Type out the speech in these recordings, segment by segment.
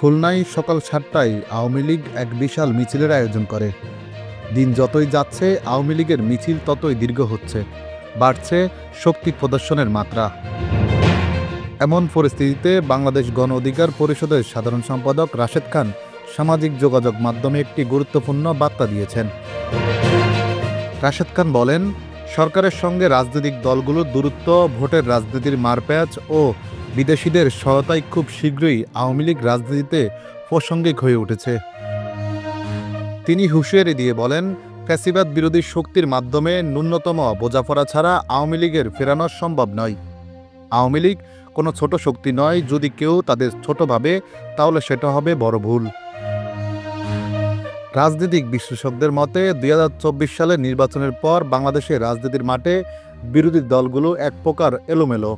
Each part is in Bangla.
খুলনায় সকাল ৭টায় আওয়ামী লীগ এক বিশাল মিছিলের আয়োজন করে। দিন যতই যাচ্ছে আওয়ামী লীগের মিছিল ততই দীর্ঘ হচ্ছে, বাড়ছে শক্তি প্রদর্শনের মাত্রা। এমন পরিস্থিতিতে বাংলাদেশ গণ অধিকার পরিষদের সাধারণ সম্পাদক রাশেদ খান সামাজিক যোগাযোগ মাধ্যমে একটি গুরুত্বপূর্ণ বার্তা দিয়েছেন। রাশেদ খান বলেন, সরকারের সঙ্গে রাজনৈতিক দলগুলোর দূরত্ব, ভোটের রাজনীতির মারপ্যাচ ও বিদেশিদের সহায়তায় খুব শীঘ্রই আওয়ামী লীগ রাজনীতিতে প্রাসঙ্গিক হয়ে উঠেছে। তিনি হুঁশিয়ারি দিয়ে বলেন, ফ্যাসিবাদ বিরোধী শক্তির মাধ্যমে ন্যূনতম বোঝাপড়া ছাড়া আওয়ামী লীগের ফেরানো সম্ভব নয়। আওয়ামী লীগ কোনো ছোট শক্তি নয়, যদি কেউ তাদের ছোট ভাবে তাহলে সেটা হবে বড় ভুল। রাজনৈতিক বিশ্লেষকদের মতে ২০২৪ সালের নির্বাচনের পর বাংলাদেশের রাজনীতির মাঠে বিরোধী দলগুলো এক প্রকার এলোমেলো।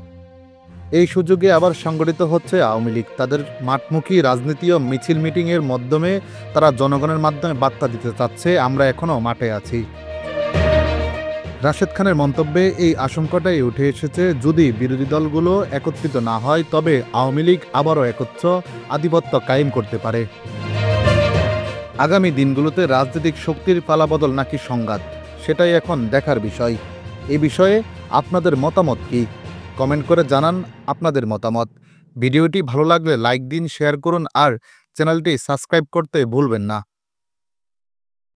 এই সুযোগে আবার সংগঠিত হচ্ছে আওয়ামী লীগ। তাদের মাঠমুখী রাজনীতি ও মিছিল মিটিংয়ের মাধ্যমে তারা জনগণের মাধ্যমে বার্তা দিতে চাচ্ছে, আমরা এখনও মাঠে আছি। রাশেদ খানের মন্তব্যে এই আশঙ্কাটাই উঠে এসেছে, যদি বিরোধী দলগুলো একত্রিত না হয় তবে আওয়ামী লীগ আবারও একচ্ছ আধিপত্য কায়েম করতে পারে। আগামী দিনগুলোতে রাজনৈতিক শক্তির পালাবদল নাকি সংঘাত, সেটাই এখন দেখার বিষয়। এই বিষয়ে আপনাদের মতামত কি? কমেন্ট করে জানান আপনাদের মতামত। ভিডিওটি ভালো লাগলে লাইক দিন, শেয়ার করুন আর চ্যানেলটি সাবস্ক্রাইব করতে ভুলবেন না।